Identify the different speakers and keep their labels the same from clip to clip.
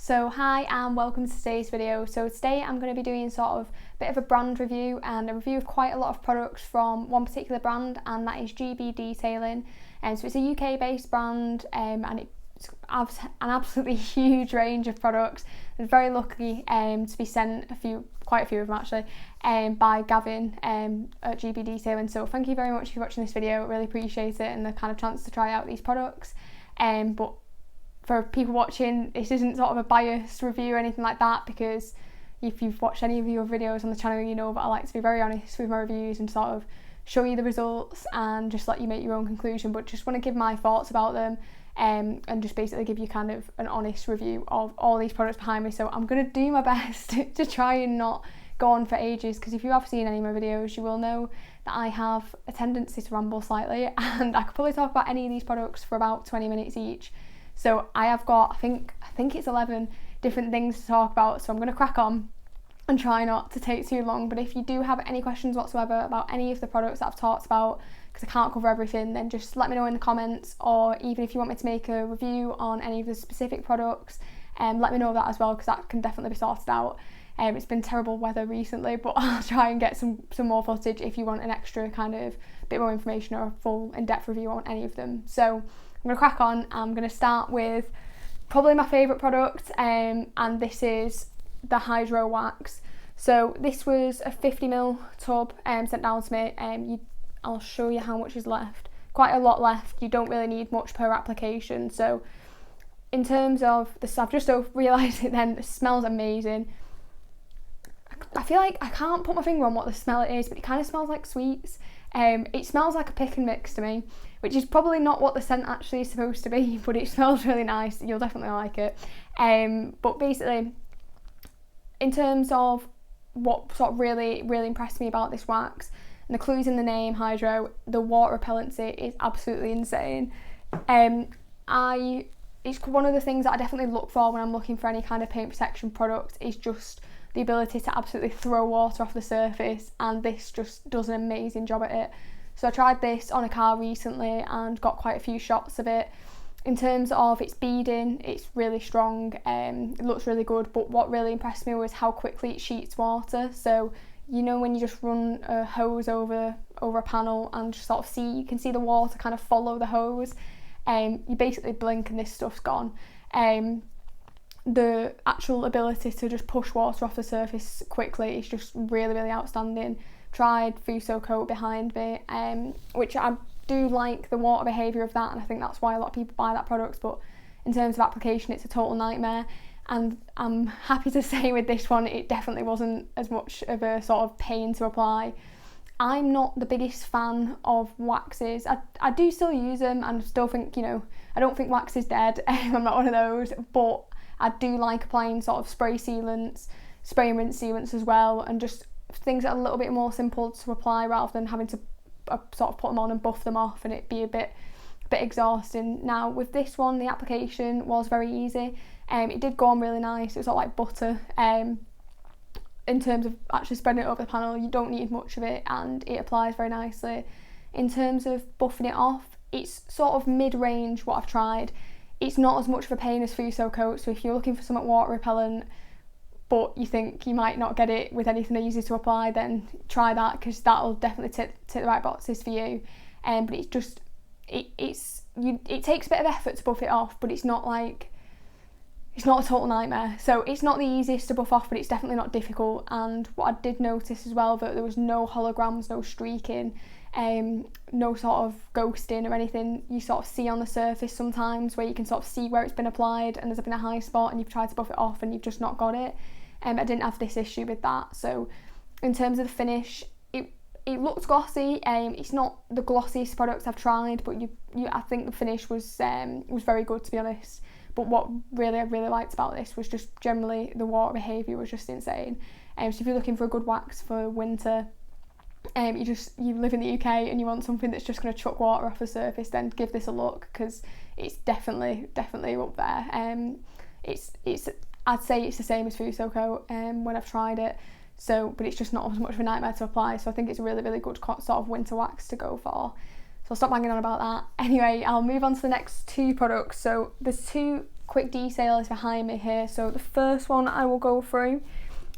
Speaker 1: So hi and welcome to today's video. So today I'm going to be doing sort of a bit of a brand review and a review of quite a lot of products from one particular brand, and that is GB Detailing. So it's a UK based brand and it's an absolutely huge range of products. I'm very lucky to be sent quite a few of them actually, by Gavin at GB Detailing. So thank you very much for watching this video, really appreciate it and the kind of chance to try out these products. But for people watching, this isn't sort of a biased review or anything like that, because if you've watched any of your videos on the channel, you know that I like to be very honest with my reviews and sort of show you the results and just let you make your own conclusion, but just want to give my thoughts about them and just basically give you kind of an honest review of all these products behind me. So I'm going to do my best to try and not go on for ages, because if you have seen any of my videos, you will know that I have a tendency to ramble slightly, and I could probably talk about any of these products for about 20 minutes each. So I have got, I think it's 11 different things to talk about, so I'm going to crack on and try not to take too long. But if you do have any questions whatsoever about any of the products that I've talked about, because I can't cover everything, then just let me know in the comments, or even if you want me to make a review on any of the specific products, let me know that as well, because that can definitely be sorted out. It's been terrible weather recently, but I'll try and get some more footage if you want an extra kind of bit more information or a full in-depth review on any of them. So I'm going to crack on. I'm going to start with probably my favourite product, and this is the Hydro Wax. So this was a 50ml tub sent down to me. I'll show you how much is left. Quite a lot left. You don't really need much per application. So in terms of this, I've just realised it then, it smells amazing. I feel like I can't put my finger on what the smell it is, but it kind of smells like sweets. It smells like a pick and mix to me, which is probably not what the scent actually is supposed to be, but it smells really nice. You'll definitely like it. But basically, in terms of what sort of really impressed me about this wax, and the clues in the name, Hydro, the water repellency is absolutely insane. It's one of the things that I definitely look for when I'm looking for any kind of paint protection product, is just the ability to absolutely throw water off the surface, and this just does an amazing job at it. So I tried this on a car recently and got quite a few shots of it. In terms of its beading, it's really strong, it looks really good, but what really impressed me was how quickly it sheets water. So you know when you just run a hose over a panel and just sort of you can see the water kind of follow the hose, you basically blink and this stuff's gone. The actual ability to just push water off the surface quickly is just really outstanding. Tried Fuso coat behind me, which I do like the water behaviour of that, and I think that's why a lot of people buy that product, but in terms of application it's a total nightmare. And I'm happy to say with this one it definitely wasn't as much of a sort of pain to apply. I'm not the biggest fan of waxes. I do still use them and still think, you know, I don't think wax is dead. I'm not one of those, but I do like applying sort of spray sealants, spray and rinse sealants as well, and just things that are a little bit more simple to apply rather than having to sort of put them on and buff them off and it be a bit exhausting. Now with this one, the application was very easy. It did go on really nice. It was sort of like butter. In terms of actually spreading it over the panel, you don't need much of it and it applies very nicely. In terms of buffing it off, it's sort of mid-range what I've tried. It's not as much of a pain as Fuso coat, so if you're looking for something water repellent but you think you might not get it with anything easy to apply, then try that, because that'll definitely tick the right boxes for you. But it's just it takes a bit of effort to buff it off, but it's not a total nightmare. So it's not the easiest to buff off, but it's definitely not difficult. And what I did notice as well, that there was no holograms, no streaking, no sort of ghosting or anything you sort of see on the surface sometimes, where you can sort of see where it's been applied and there's been a high spot and you've tried to buff it off and you've just not got it. I didn't have this issue with that. So in terms of the finish, it looks glossy. It's not the glossiest products I've tried, but I think the finish was very good, to be honest. But what I really liked about this was just generally the water behaviour was just insane. So if you're looking for a good wax for winter, you live in the UK and you want something that's just going to chuck water off the surface, then give this a look, because it's definitely up there. I'd say it's the same as Fuso coat when I've tried it. So, but it's just not as much of a nightmare to apply. So I think it's a really good sort of winter wax to go for. So I'll stop banging on about that. Anyway, I'll move on to the next two products. So there's two quick detailers behind me here. So the first one I will go through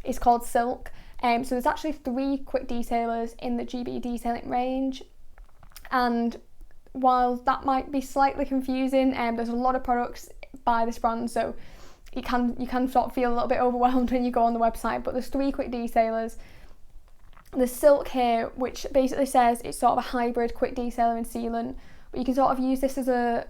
Speaker 1: is called Silk. So there's actually 3 quick detailers in the GB detailing range, and while that might be slightly confusing, there's a lot of products by this brand, so you can sort of feel a little bit overwhelmed when you go on the website. But there's 3 quick detailers. There's Silk here, which basically says it's sort of a hybrid quick detailer and sealant, but you can sort of use this as a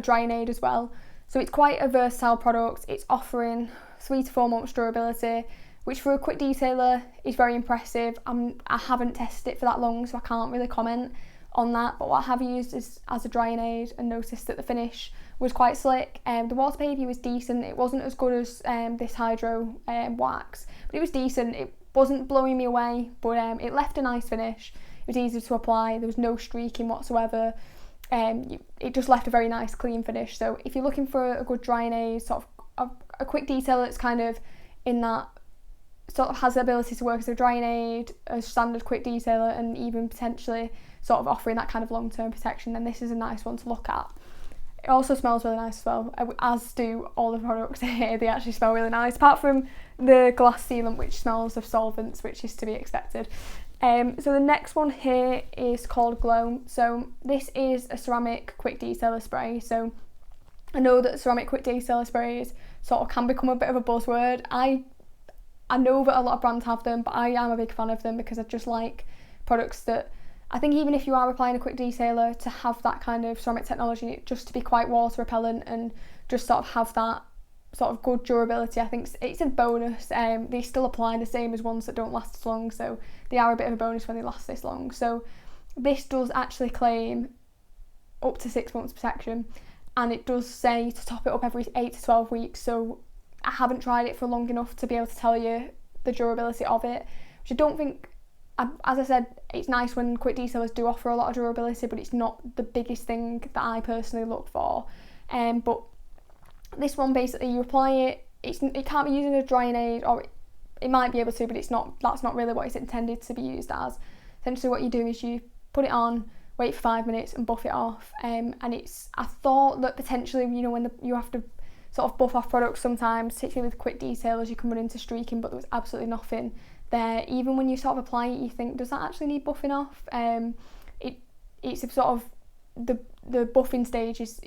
Speaker 1: drying aid as well. So it's quite a versatile product. It's offering 3 to 4 months durability, which for a quick detailer is very impressive. I haven't tested it for that long, so I can't really comment on that, but what I have used is as a drying aid and noticed that the finish was quite slick. The water behaviour was decent. It wasn't as good as this hydro wax, but it was decent. It wasn't blowing me away, but it left a nice finish. It was easy to apply. There was no streaking whatsoever. It just left a very nice clean finish. So if you're looking for a good drying aid, sort of a quick detailer that's kind of in that, sort of has the ability to work as a drying aid, a standard quick detailer, and even potentially sort of offering that kind of long-term protection, then this is a nice one to look at. It also smells really nice as well, as do all the products here. They actually smell really nice, apart from the glass sealant, which smells of solvents, which is to be expected. So the next one here is called Gloam. So this is a ceramic quick detailer spray. So I know that ceramic quick detailer sprays sort of can become a bit of a buzzword. I know that a lot of brands have them, but I am a big fan of them because I just like products that, I think even if you are applying a quick detailer, to have that kind of ceramic technology, just to be quite water repellent and just sort of have that sort of good durability, I think it's a bonus. They still apply the same as ones that don't last as long, so they are a bit of a bonus when they last this long. So this does actually claim up to 6 months protection, and it does say to top it up every 8 to 12 weeks. So I haven't tried it for long enough to be able to tell you the durability of it, which I don't think, as I said, it's nice when quick detailers do offer a lot of durability, but it's not the biggest thing that I personally look for. But this one, basically, you apply it, it can't be used as a drying aid, or it might be able to, but that's not really what it's intended to be used as. Essentially what you do is you put it on, wait for 5 minutes and buff it off. And I thought that potentially, when you have to sort of buff off products sometimes, particularly with quick detailers, you can run into streaking, but there was absolutely nothing there. Even when you sort of apply it, you think, does that actually need buffing off? It's a sort of the buffing stage is,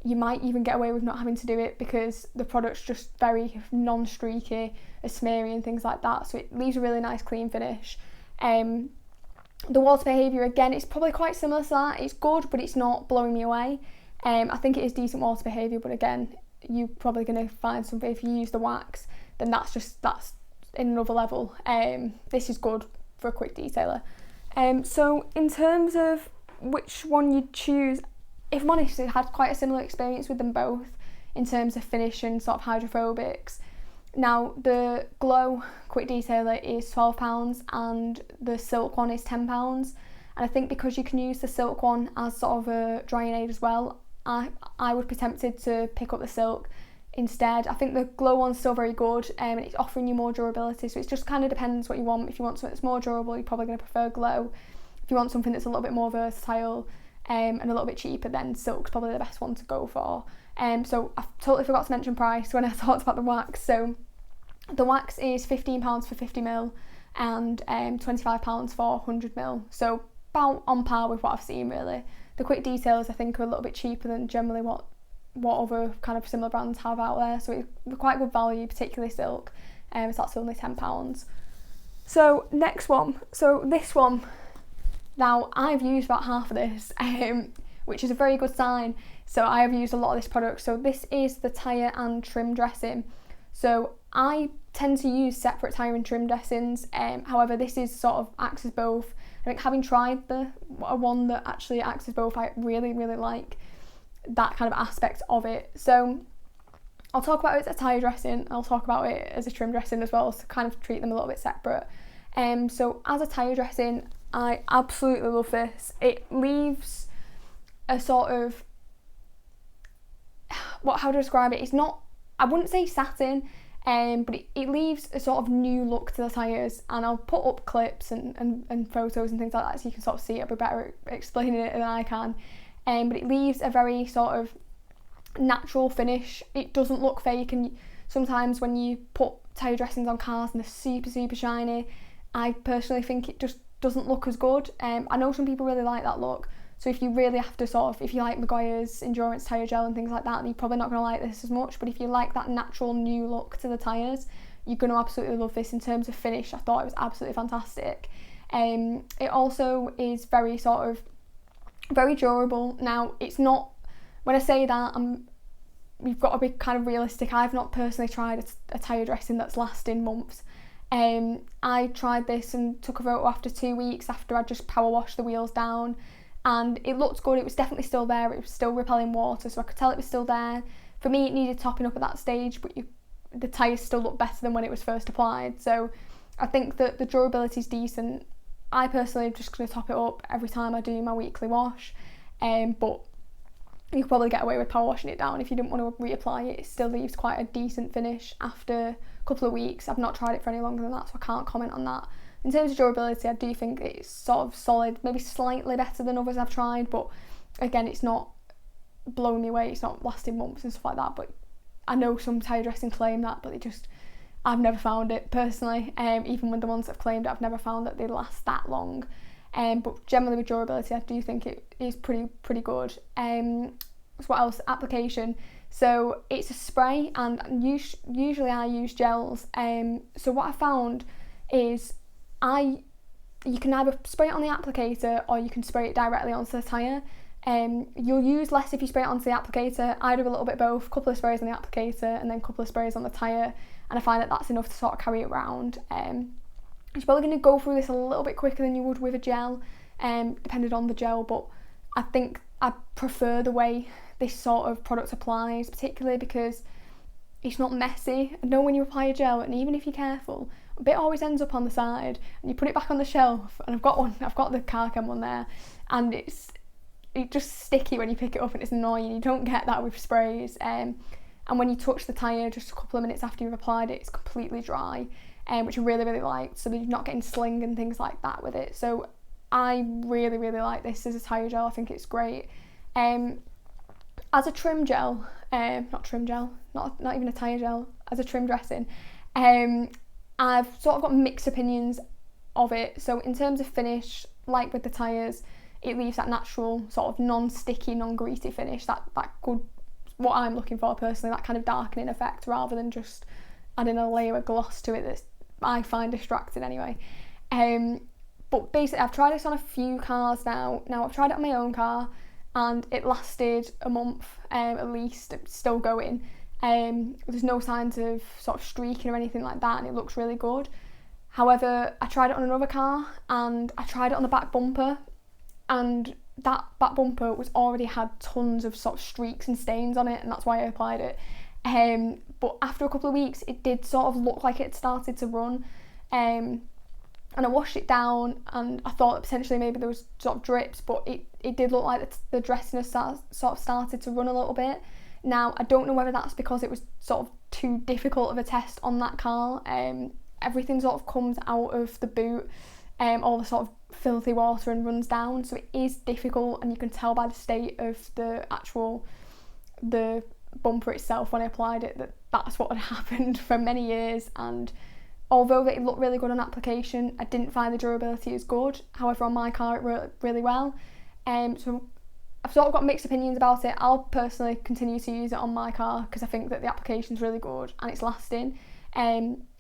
Speaker 1: you might even get away with not having to do it because the product's just very non-streaky, smeary and things like that, so it leaves a really nice clean finish. The water behaviour, again, it's probably quite similar to that. It's good, but it's not blowing me away. I think it is decent water behaviour, but again, you're probably going to find something, if you use the wax, then that's in another level. This is good for a quick detailer. So in terms of which one you choose, if I'm honest, I had quite a similar experience with them both in terms of finish and sort of hydrophobics. Now, the Glow quick detailer is £12 and the Silk one is £10. And I think because you can use the Silk one as sort of a drying aid as well, I would be tempted to pick up the Silk instead. I think the Glow one's still very good, and it's offering you more durability, so it just kind of depends what you want. If you want something that's more durable, you're probably going to prefer Glow. If you want something that's a little bit more versatile and a little bit cheaper, then Silk's probably the best one to go for. So I totally forgot to mention price when I talked about the wax. So the wax is £15 for 50ml and £25 for 100ml, so about on par with what I've seen really. The quick details I think are a little bit cheaper than generally what other kind of similar brands have out there, so it's quite good value, particularly Silk, so that's only £10. So next one, so this one, now I've used about half of this, which is a very good sign. So I have used a lot of this product. So this is the Tyre and trim dressing. So I tend to use separate Tyre and trim dressings, however this is sort of acts as both. I think having tried the one that actually acts as both, I really like that kind of aspect of it. So I'll talk about it as a Tyre dressing, I'll talk about it as a trim dressing as well, so kind of treat them a little bit separate. So as a Tyre dressing, I absolutely love this. It leaves a sort of, how to describe it, it's not, I wouldn't say satin, but it leaves a sort of new look to the tyres, and I'll put up clips and photos and things like that so you can sort of see it. It'll be better explaining it than I can. But it leaves a very sort of natural finish. It doesn't look fake, and sometimes when you put tyre dressings on cars and they're super, super shiny, I personally think it just doesn't look as good. I know some people really like that look, so if you really have to sort of, if you like Maguire's endurance tyre gel and things like that, then you're probably not going to like this as much, but if you like that natural new look to the tyres, you're going to absolutely love this. In terms of finish, I thought it was absolutely fantastic. It also is very sort of, very durable. Now, it's not, when I say that, we've got to be kind of realistic. I've not personally tried a tyre dressing that's lasting months. I tried this and took a photo after 2 weeks after I just power washed the wheels down, and it looked good. It was definitely still there. It was still repelling water, so I could tell it was still there. For me, it needed topping up at that stage, but the tyres still look better than when it was first applied. So I think that the durability is decent. I personally am just going to top it up every time I do my weekly wash, but you could probably get away with power washing it down if you didn't want to reapply it. It still leaves quite a decent finish after a couple of weeks. I've not tried it for any longer than that, so I can't comment on that. In terms of durability, I do think it's sort of solid, maybe slightly better than others I've tried, but again, it's not blowing me away. It's not lasting months and stuff like that, but I know some tyre dressing claim that, but I've never found it personally. Even with the ones that have claimed it, I've never found that they last that long. But generally with durability, I do think it is pretty good. So what else? Application. So it's a spray, and usually I use gels. So what I found is you can either spray it on the applicator or you can spray it directly onto the tyre. You'll use less if you spray it onto the applicator. I do a little bit of both, a couple of sprays on the applicator and then a couple of sprays on the tyre, and I find that that's enough to sort of carry it around. You're probably going to go through this a little bit quicker than you would with a gel, depending on the gel, but I think I prefer the way this sort of product applies, particularly because it's not messy. I know when you apply a gel, and even if you're careful, a bit always ends up on the side, and you put it back on the shelf, and I've got the Carcam one there, and it's just sticky when you pick it up, and it's annoying. You don't get that with sprays, and when you touch the tyre just a couple of minutes after you've applied it, it's completely dry, which I really, really liked, so that you're not getting sling and things like that with it. So I really, really like this as a tyre gel. I think it's great. As a trim gel, not even a tyre gel, as a trim dressing, I've sort of got mixed opinions of it. So in terms of finish, like with the tyres, it leaves that natural sort of non-sticky, non-greasy finish, that good, what I'm looking for personally, that kind of darkening effect, rather than just adding a layer of gloss to it that I find distracting anyway. But basically I've tried this on a few cars now. I've tried it on my own car and it lasted a month at least. It's still going. There's no signs of sort of streaking or anything like that, and it looks really good. However, I tried it on another car and I tried it on the back bumper, and that back bumper was already had tons of sort of streaks and stains on it, and that's why I applied it. But after a couple of weeks, it did sort of look like it started to run. And I washed it down, and I thought that potentially maybe there was sort of drips, but it did look like the dressing has sort of started to run a little bit. Now, I don't know whether that's because it was sort of too difficult of a test on that car. Everything sort of comes out of the boot, all the sort of filthy water, and runs down, so it is difficult, and you can tell by the state of the bumper itself when I applied it that that's what had happened for many years. And although it looked really good on application, I didn't find the durability as good. However, on my car it worked really well. So I've sort of got mixed opinions about it. I'll personally continue to use it on my car because I think that the application's really good and it's lasting.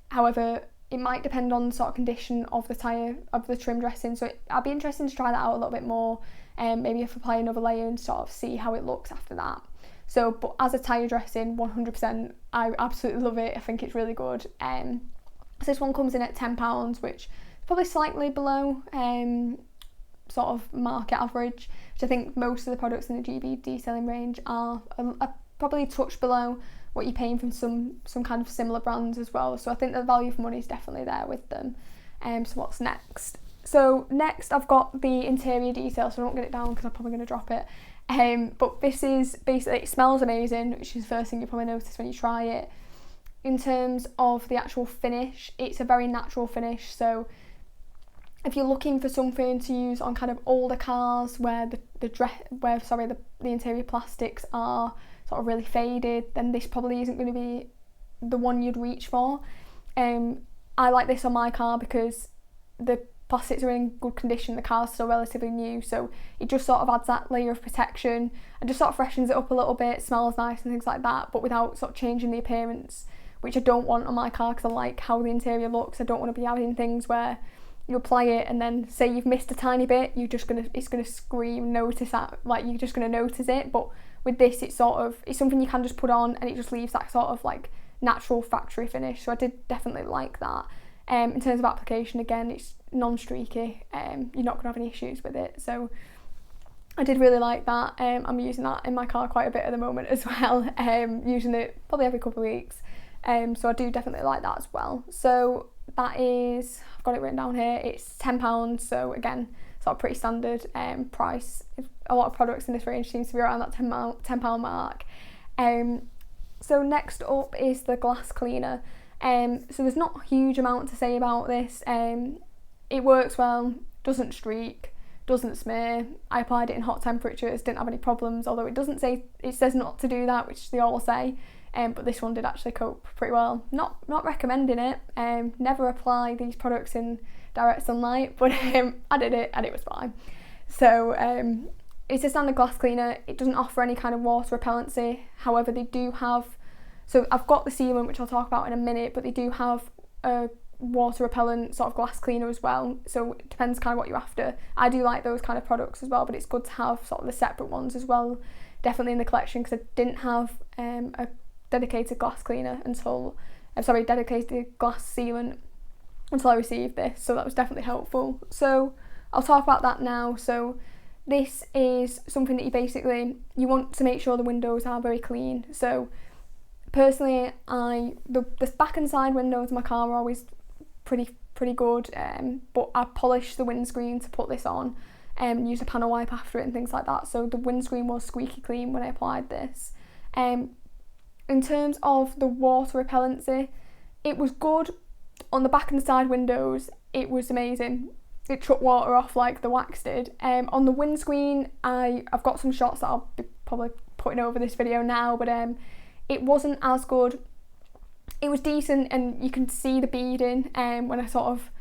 Speaker 1: However, it might depend on the sort of condition of the tyre, of the trim dressing, so I'll be interested to try that out a little bit more, maybe if I apply another layer and sort of see how it looks after that. So, but as a tyre dressing, 100%, I absolutely love it. I think it's really good. So this one comes in at £10, which is probably slightly below sort of market average, which I think most of the products in the GB detailing range are probably a touch below what you're paying from some kind of similar brands as well. So I think the value for money is definitely there with them. So what's next? So next I've got the interior detail, so I won't get it down because I'm probably going to drop it. But this is basically, it smells amazing, which is the first thing you probably notice when you try it. In terms of the actual finish, it's a very natural finish, so if you're looking for something to use on kind of older cars where the interior plastics are sort of really faded, then this probably isn't going to be the one you'd reach for. I like this on my car because the plastics are in good condition, the car's still relatively new, so it just sort of adds that layer of protection and just sort of freshens it up a little bit, smells nice and things like that, but without sort of changing the appearance, which I don't want on my car because I like how the interior looks. I don't want to be adding things where you apply it and then say you've missed a tiny bit, it's gonna scream, notice that, like you're just gonna notice it. But with this, it's something you can just put on and it just leaves that sort of like natural factory finish. So I did definitely like that. In terms of application, again, it's non-streaky. You're not gonna have any issues with it. So I did really like that. I'm using that in my car quite a bit at the moment as well. Using it probably every couple of weeks. So I do definitely like that as well. So that is, I've got it written down here, it's £10, so again, sort of pretty standard price. A lot of products in this range seems to be around that £10 mark. So next up is the glass cleaner. So there's not a huge amount to say about this. It works well, doesn't streak, doesn't smear. I applied it in hot temperatures, didn't have any problems, although it says not to do that, which they all say. But this one did actually cope pretty well. Not recommending it. Never apply these products in direct sunlight, but I did it and it was fine. So it's a standard glass cleaner. It doesn't offer any kind of water repellency. However, they do have, so I've got the sealant, which I'll talk about in a minute, but they do have a water repellent sort of glass cleaner as well. So it depends kind of what you're after. I do like those kind of products as well, but it's good to have sort of the separate ones as well, definitely in the collection, because I didn't have a dedicated glass cleaner dedicated glass sealant until I received this, so that was definitely helpful. So I'll talk about that now. So this is something that you want to make sure the windows are very clean. So personally, the back and side windows of my car are always pretty good, but I polished the windscreen to put this on and use a panel wipe after it and things like that, so the windscreen was squeaky clean when I applied this. In terms of the water repellency, it was good on the back and side windows. It was amazing. It took water off like the wax did. On the windscreen, I've got some shots that I'll be probably putting over this video now, but it wasn't as good. It was decent, and you can see the beading when I sort of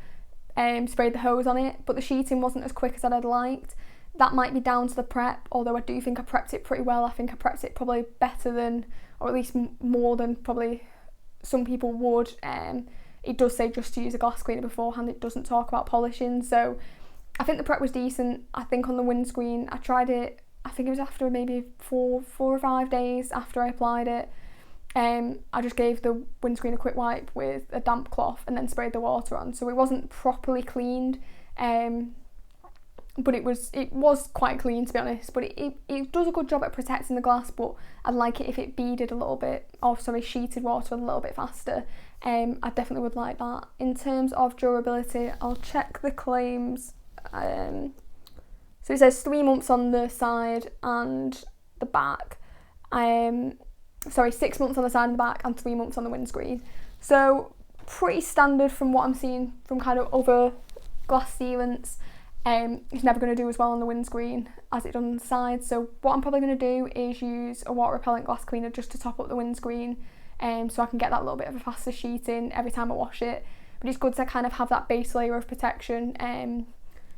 Speaker 1: sprayed the hose on it, but the sheeting wasn't as quick as I'd liked. That might be down to the prep, although I do think I prepped it pretty well. I think I prepped it probably better than, or at least more than probably some people would. It does say just to use a glass cleaner beforehand. It doesn't talk about polishing, so I think the prep was decent. I think on the windscreen, I tried it, I think it was after maybe 4 or 5 days after I applied it. I just gave the windscreen a quick wipe with a damp cloth and then sprayed the water on, so it wasn't properly cleaned. But it was quite clean, to be honest, but it does a good job at protecting the glass, but I'd like it if it beaded a little bit, sheeted water a little bit faster. I definitely would like that. In terms of durability, I'll check the claims. So it says 3 months on the side and the back. 6 months on the side and the back and 3 months on the windscreen. So pretty standard from what I'm seeing from kind of other glass sealants. It's never going to do as well on the windscreen as it does on the side, so what I'm probably going to do is use a water repellent glass cleaner just to top up the windscreen, so I can get that little bit of a faster sheeting every time I wash it. But it's good to kind of have that base layer of protection.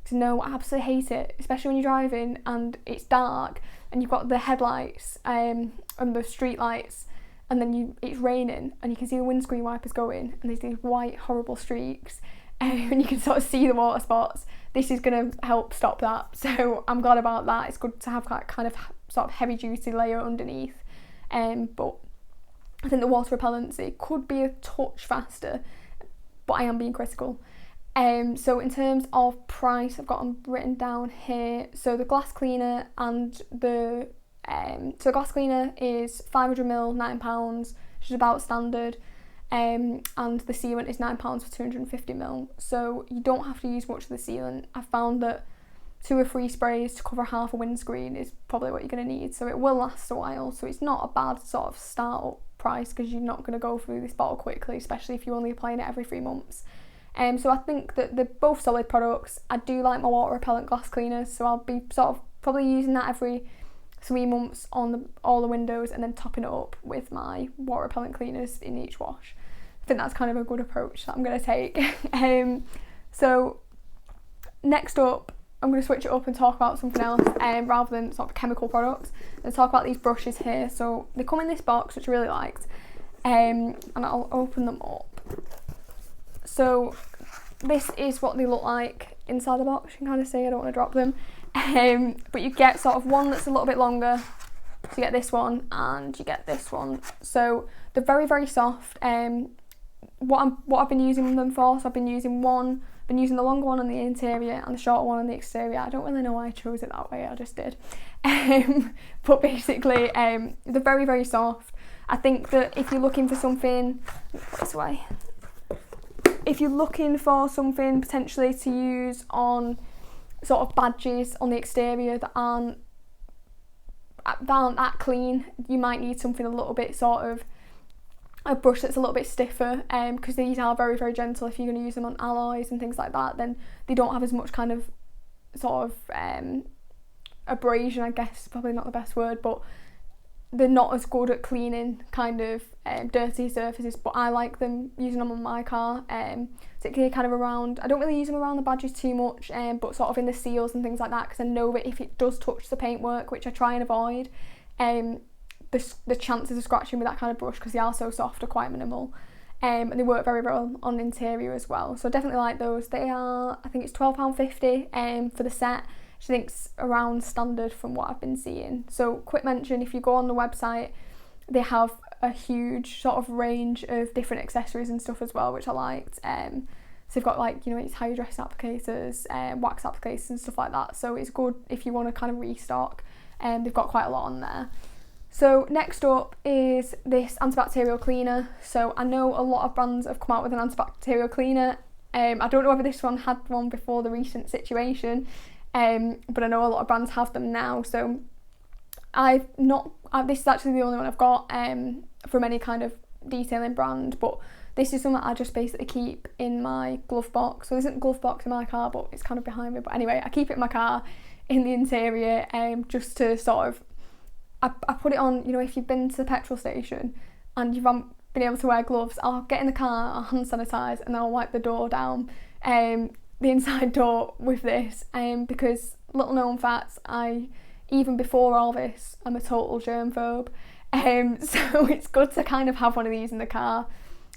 Speaker 1: To know, I absolutely hate it, especially when you're driving and it's dark and you've got the headlights and the street lights, and then it's raining and you can see the windscreen wipers going and there's these white horrible streaks, and you can sort of see the water spots. This is going to help stop that, so I'm glad about that. It's good to have that kind of sort of heavy duty layer underneath, but I think the water repellency could be a touch faster, but I am being critical. So in terms of price, I've got them written down here. So the glass cleaner and the glass cleaner is 500ml, £9, which is about standard. And the sealant is £9 for 250ml, so you don't have to use much of the sealant. I found that 2 or 3 sprays to cover half a windscreen is probably what you're going to need, so it will last a while. So it's not a bad sort of start-up price, because you're not going to go through this bottle quickly, especially if you're only applying it every 3 months. So I think that they're both solid products. I do like my water repellent glass cleaners, so I'll be sort of probably using that every 3 months on all the windows and then topping it up with my water repellent cleaners in each wash. I think that's kind of a good approach that I'm going to take. So next up, I'm going to switch it up and talk about something else rather than sort of chemical products, and talk about these brushes here. So they come in this box, which I really liked, and I'll open them up. So this is what they look like inside the box. You can kind of see, I don't want to drop them, but you get sort of one that's a little bit longer. So you get this one and you get this one. So they're very, very soft. What I've been using them for, so I've been using the longer one on the interior and the shorter one on the exterior. I don't really know why I chose it that way, I just did. But basically, they're very, very soft. I think that if you're looking for something, this way, if you're looking for something potentially to use on sort of badges on the exterior that aren't that clean, you might need something a little bit sort of, a brush that's a little bit stiffer, because these are very, very gentle. If you're going to use them on alloys and things like that, then they don't have as much kind of sort of abrasion, I guess, probably not the best word, but they're not as good at cleaning kind of dirty surfaces. But I like them, using them on my car, particularly kind of around, I don't really use them around the badges too much, but sort of in the seals and things like that, because I know that if it does touch the paintwork, which I try and avoid, the chances of scratching with that kind of brush, because they are so soft, are quite minimal, and they work very well on the interior as well. So I definitely like those. They are, I think it's £12.50 for the set, which I think's around standard from what I've been seeing. So quick mention, if you go on the website, they have a huge sort of range of different accessories and stuff as well, which I liked. So they've got, like, you know, it's hydro dress applicators, wax applicators and stuff like that. So it's good if you want to kind of restock. They've got quite a lot on there. So next up is this antibacterial cleaner. So I know a lot of brands have come out with an antibacterial cleaner. I don't know whether this one had one before the recent situation, but I know a lot of brands have them now. So this is actually the only one I've got from any kind of detailing brand, but this is something I just basically keep in my glove box. So there isn't a glove box in my car, but it's kind of behind me. But anyway, I keep it in my car in the interior, just to sort of, I put it on, you know, if you've been to the petrol station and you haven't been able to wear gloves, I'll get in the car, I'll hand sanitise, and then I'll wipe the door down, the inside door with this, because little known facts, even before all this, I'm a total germ phobe, so it's good to kind of have one of these in the car.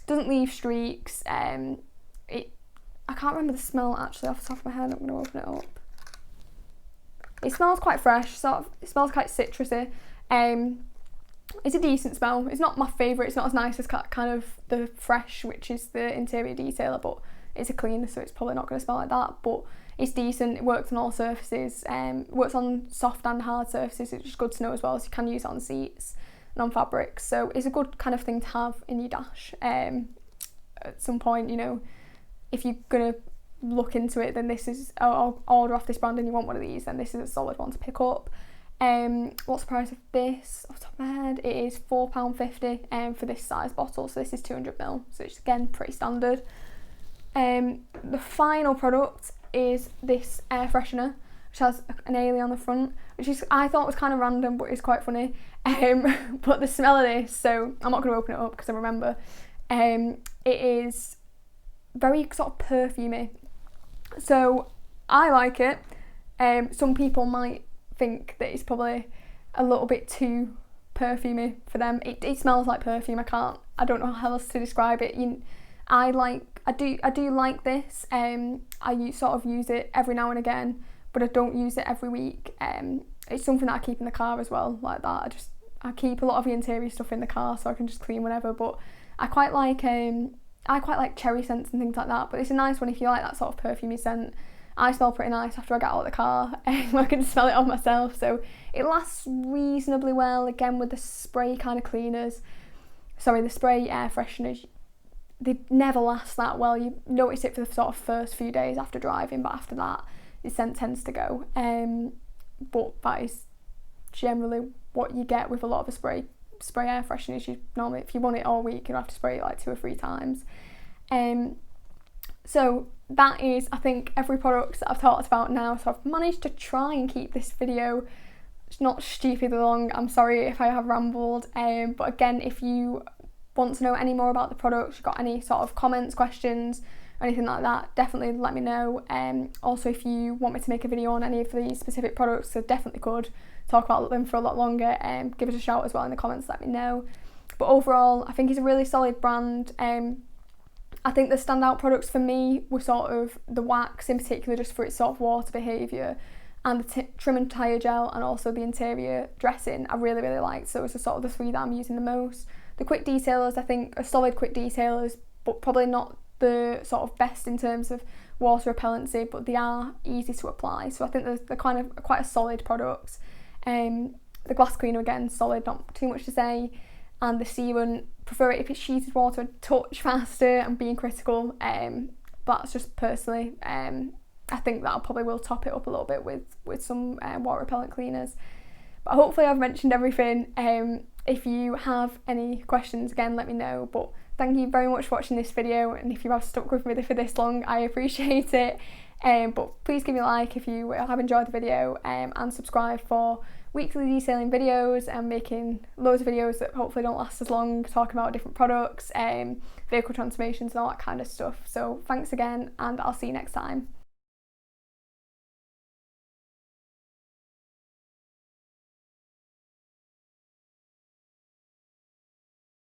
Speaker 1: Doesn't leave streaks. I can't remember the smell actually off the top of my head. I'm going to open it up. It smells quite fresh, sort of. It smells quite citrusy. It's a decent smell. It's not my favourite. It's not as nice as kind of the Fresh, which is the interior detailer, but it's a cleaner, so it's probably not going to smell like that. But it's decent. It works on all surfaces. It works on soft and hard surfaces, which is good to know as well. So you can use it on seats and on fabrics. So it's a good kind of thing to have in your dash. At some point, you know, if you're going to look into it, then this is, I'll order off this brand and you want one of these, then this is a solid one to pick up. What's the price of this off the top of my head? It is £4.50 for this size bottle, so this is 200ml, so it's again pretty standard. The final product is this air freshener, which has an alien on the front, which is, I thought was kind of random, but it's quite funny. But the smell of this, so I'm not going to open it up because I remember, it is very sort of perfumey. So I like it. Some people might think that it's probably a little bit too perfumey for them. It smells like perfume. I don't know how else to describe it. I do like this. I sort of use it every now and again, but I don't use it every week. It's something that I keep in the car as well, like that. I keep a lot of the interior stuff in the car so I can just clean whenever. But I quite like cherry scents and things like that. But it's a nice one if you like that sort of perfumey scent. I smell pretty nice after I get out of the car. I can smell it on myself, so it lasts reasonably well. Again, with the spray kind of cleaners, the spray air fresheners, they never last that well. You notice it for the sort of first few days after driving, but after that, the scent tends to go. But that is generally what you get with a lot of the spray air fresheners. You normally, if you want it all week, you have to spray it like 2 or 3 times. So that is, I think, every product that I've talked about now. So I've managed to try and keep this video not stupidly long. I'm sorry if I have rambled, but again, if you want to know any more about the products, you've got any sort of comments, questions, or anything like that, definitely let me know. Also, if you want me to make a video on any of these specific products, I definitely could talk about them for a lot longer. Give us a shout as well in the comments, let me know. But overall, I think it's a really solid brand. I think the standout products for me were sort of the wax, in particular, just for its sort of water behaviour, and the trim and tyre gel, and also the interior dressing I really liked. So it's sort of the three that I'm using the most. The quick detailers, I think, are solid quick detailers, but probably not the sort of best in terms of water repellency, but they are easy to apply. So I think they're kind of quite a solid product. The glass cleaner, again, solid, not too much to say. And the Sealant, prefer it if it's sheeted water a touch faster. I'm being critical, that's just personally. I think that I probably will top it up a little bit with some water repellent cleaners. But hopefully I've mentioned everything. If you have any questions, again, let me know. But thank you very much for watching this video, and if you have stuck with me for this long, I appreciate it. But please give me a like if you have enjoyed the video, and subscribe for weekly detailing videos. I'm making loads of videos that hopefully don't last as long, talking about different products, vehicle transformations and all that kind of stuff. So thanks again, and I'll see you next time.